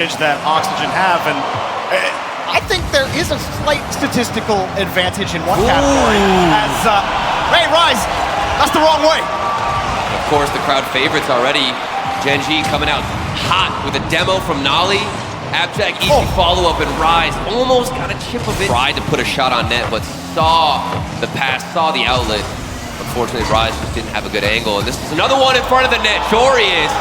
that Oxygen have, and I think there is a slight statistical advantage in one category. As hey, Rise, that's the wrong way. Of course, the crowd favorites already. Gen.G coming out hot with a demo from Nolly. Abject easy follow-up, and Rise almost got a chip of it. Tried to put a shot on net, but saw the pass, saw the outlet. Unfortunately, Rise just didn't have a good angle, and this is another one in front of the net. Joreous,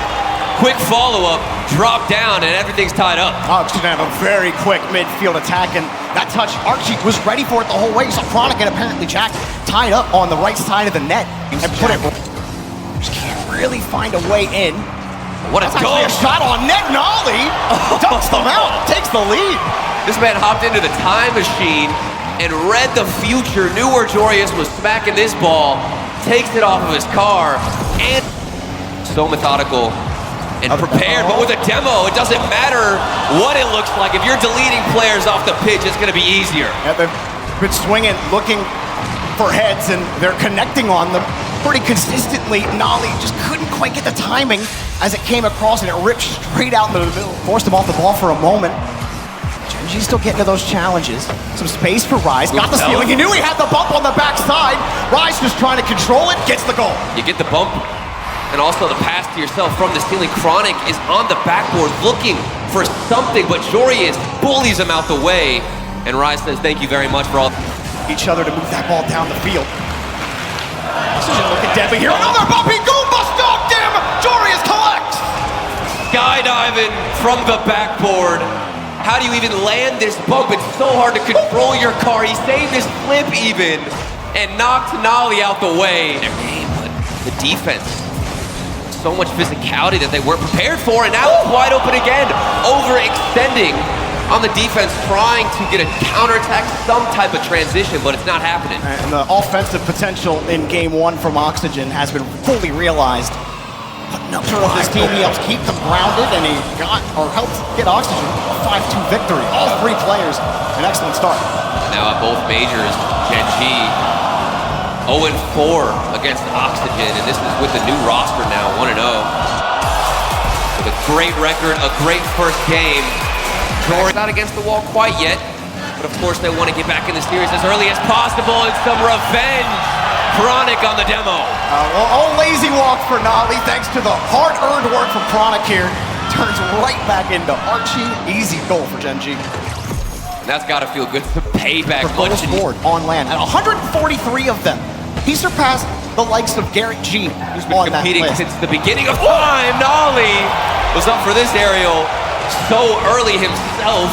quick follow-up, drop down, and everything's tied up. Oxygen have a very quick midfield attack, and that touch, Archie was ready for it the whole way. So Chronic and apparently Jack tied up on the right side of the net and put it. Just can't really find a way in. What a goal! A shot on net. Nolly dumps them out, takes the lead. This man hopped into the time machine and read the future, knew where Joreous was smacking this ball, takes it off of his car, and so methodical and prepared. But with a demo, it doesn't matter what it looks like. If you're deleting players off the pitch, it's going to be easier. Yeah, they've been swinging, looking for heads, and they're connecting on them pretty consistently. Nolly just couldn't quite get the timing as it came across, and it ripped straight out in the middle. Forced him off the ball for a moment. Gen.G still getting to those challenges. Some space for Rise. Got the stealing. He knew he had the bump on the backside. Rise just trying to control it. Gets the goal. You get the bump, and also the pass to yourself from the stealing. Chronic is on the backboard looking for something, but Joreous bullies him out the way, and Rise says thank you very much for all each other to move that ball down the field. Oxygen looking deadly here. Another bumpy Goomba stopped him. Joreous collects. Skydiving from the backboard. How do you even land this bump? It's so hard to control your car. He saved his flip even and knocked Nolly out the way. Their game, but the defense, so much physicality that they weren't prepared for, and now it's wide open again, overextending on the defense, trying to get a counterattack, some type of transition, but it's not happening. And the offensive potential in game one from Oxygen has been fully realized. Putting up for this team, he helps keep them grounded, and he helped get Oxygen a 5-2 victory. All three players, an excellent start. Now at both majors, Gen.G 0-4 against Oxygen, and this is with the new roster now, 1-0. With a great record, a great first game. Not against the wall quite yet, but of course they want to get back in the series as early as possible, and some revenge. Chronic on the demo. Well, lazy walk for Nolly, thanks to the hard-earned work from Chronic here. Turns right back into Archie. Easy goal for Gen.G. That's got to feel good. The payback. For goals scored on land, at 143 of them. He surpassed the likes of Garrett G, who's been competing since the beginning of time. Nolly was up for this aerial so early himself.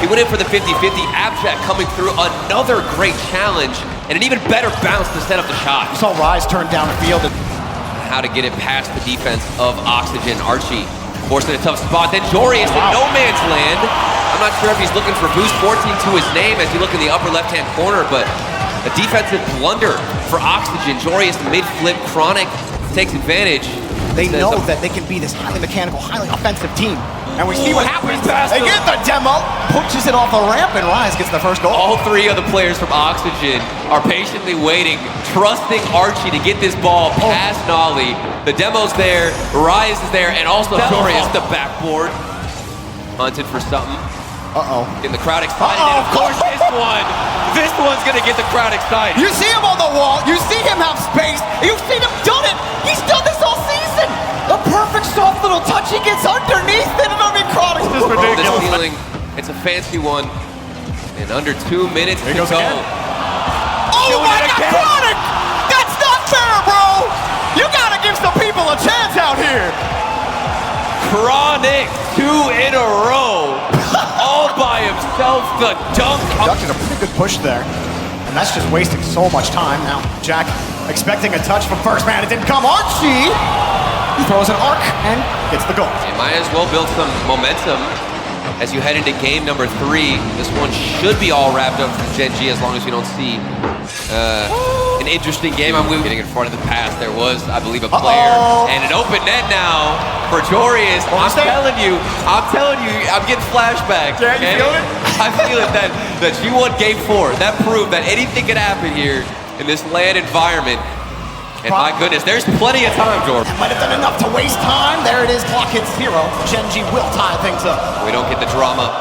He went in for the 50-50. Abject coming through another great challenge and an even better bounce to set up the shot. You saw Rise turn down the field. How to get it past the defense of Oxygen. Archie forced in a tough spot. Then Joreous in no man's land. I'm not sure if he's looking for boost 14 to his name as you look in the upper left-hand corner, but a defensive blunder for Oxygen. Joreous mid-flip. Chronic takes advantage. They know that they can be this highly mechanical, highly offensive team. And we see what happens. They get the demo, pushes it off the ramp, and Rise gets the first goal. All three of the players from Oxygen are patiently waiting, trusting Archie to get this ball past Nolly. The demo's there, Rise is there, and also Joreous the backboard. Hunted for something. Getting the crowd excited. And of course, this one's gonna get the crowd excited. You see him on the wall, you see him have space, you've seen him done it. He's done this all season. The perfect soft little touch, he gets underneath it, and Chronic's just ridiculous. This feeling, it's a fancy one. In under 2 minutes to go. Oh my God, Chronic! That's not fair, bro! You gotta give some people a chance out here. Chronic, 2 in a row. All by himself, the dunk. Conducted a pretty good push there, and that's just wasting so much time. Now, Jack expecting a touch from first man. It didn't come. Archie, he throws an arc and gets the goal. You might as well build some momentum as you head into game number 3. This one should be all wrapped up for Gen.G as long as you don't see an interesting game. I'm getting in front of the pass. There was, I believe, a player and an open net now for Joreous. I'm telling you, I'm getting flashbacks. Yeah, you feel it? I feel it that G1 game 4. That proved that anything could happen here in this land environment. And my goodness, there's plenty of time, Jordan. Might have done enough to waste time. There it is, clock hits 0. Gen.G will tie things up. We don't get the drama,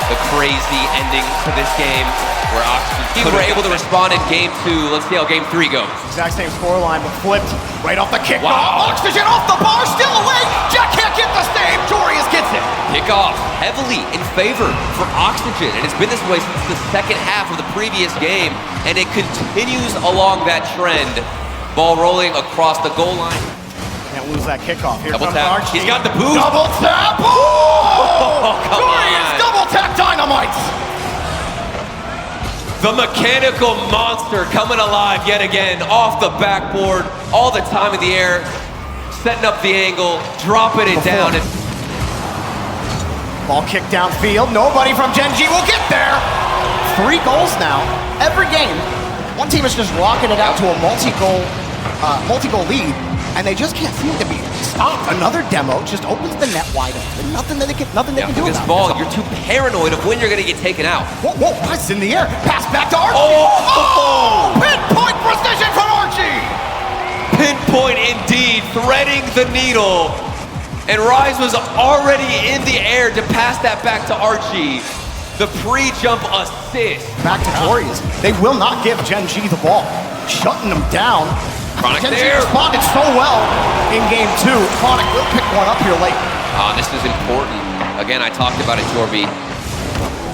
the crazy ending to this game where Oxygen were able to respond in game 2. Let's see how game 3 goes. Exact same scoreline, but flipped right off the kick. Wow. Oxygen off the bar, still away. Jack can't get the save. Jorius gets it. Kickoff heavily in favor for Oxygen, and it's been this way since the second half of the previous game, and it continues along that trend. Ball rolling across the goal line. Can't lose that kickoff. Here Double comes tap. Archie. He's got the boost. Double tap. Oh! Come Jorius on. double tap dynamites. The mechanical monster coming alive yet again off the backboard, all the time in the air, setting up the angle, dropping it down. And ball kicked downfield. Nobody from Gen.G will get there. 3 goals now. Every game, one team is just rocking it out to a multi-goal lead, and they just can't seem to be stopped. Another demo just opens the net wide open. Nothing they can do this about ball, it. you're too paranoid of when you're going to get taken out. Whoa, it's in the air. Pass back to Archie. Oh! Pinpoint precision from Archie. Pinpoint indeed, threading the needle. And Rise was already in the air to pass that back to Archie. The pre-jump assist. Back to Jorius. They will not give Gen.G the ball. Shutting them down. Chronic Gen.G there. responded so well in game 2. Chronic will pick one up here late. This is important. Again, I talked about it, Jorby.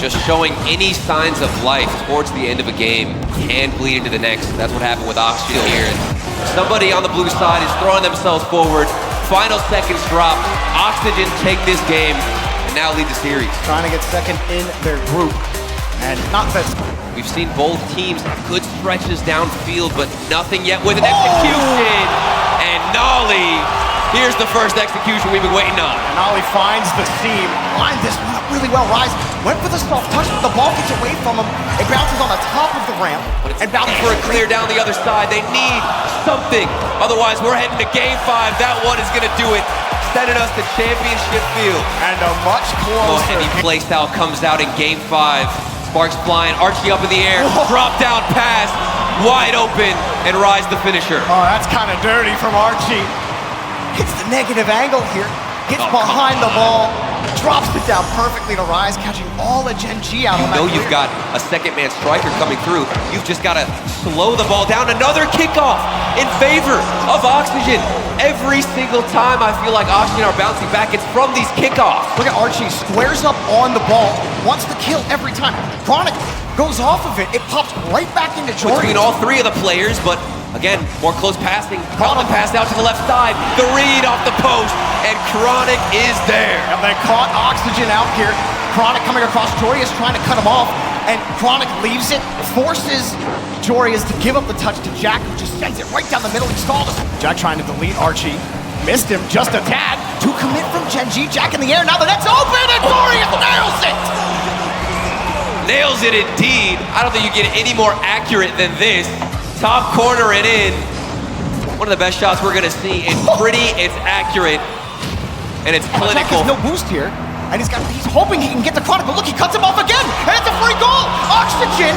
Just showing any signs of life towards the end of a game can bleed into the next. That's what happened with Oxygen here. Somebody on the blue side is throwing themselves forward. Final seconds drop. Oxygen take this game and now lead the series. Trying to get second in their group. And not that... We've seen both teams have good stretches downfield, but nothing yet with an execution. And Nolly, here's the first execution we've been waiting on. And Nolly finds the seam. Lined this one up really well. Rise went for the soft touch, but the ball gets away from him. It bounces on the top of the ramp. And bounces for a clear down the other side. They need something. Otherwise, we're heading to game 5. That one is going to do it, sending us to championship field. And a much closer. Heavy play style comes out in game 5. Sparks flying, Archie up in the air, drop down pass, wide open, and Rise the finisher. Oh, that's kind of dirty from Archie. Hits the negative angle here, gets behind the ball, drops it down perfectly to Rise, catching all of Gen.G out on that. You've got a second man striker coming through. You've just got to slow the ball down. Another kickoff in favor of Oxygen. Every single time I feel like Oxygen are bouncing back, it's from these kickoffs. Look at Archie, squares up on the ball, wants the kill every time. Chronic goes off of it, it pops right back into Jordan. Between all 3 of the players, but again, more close passing. Chronic pass out to the left side. The read off the post, and Chronic is there. And they caught Oxygen out here. Chronic coming across, Jorius trying to cut him off, and Chronic leaves it, forces Jorius to give up the touch to Jack, who just sends it right down the middle. He stalled us. Jack trying to delete Archie. Missed him just a tad. To commit from Gen.G. Jack in the air. Now the net's open, and Jorius nails it! Nails it indeed. I don't think you get any more accurate than this. Top corner and in. One of the best shots we're going to see. It's pretty, it's accurate, and it's clinical. Jack has no boost here, and he's hoping he can get the Chronic, but look, he cuts him off again, and it's a free goal! Oxygen,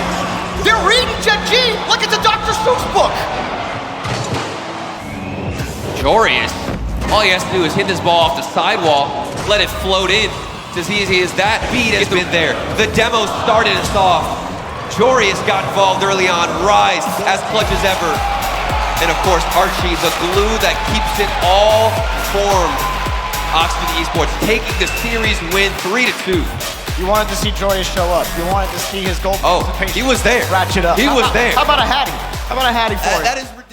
they're reading Gen.G like it's a Dr. Seuss book. Jorius, all he has to do is hit this ball off the sidewall, let it float in. It's as easy as that. Beat has been there. The demo started us off. Jorius got involved early on. Rise as clutch as ever. And of course, Archie, the glue that keeps it all formed. Oxygen Esports taking the series win 3-2. You wanted to see Jorius show up. You wanted to see his goal participation. He was there. Ratchet up. He was there. How about a Hattie? How about a Hattie for you? That is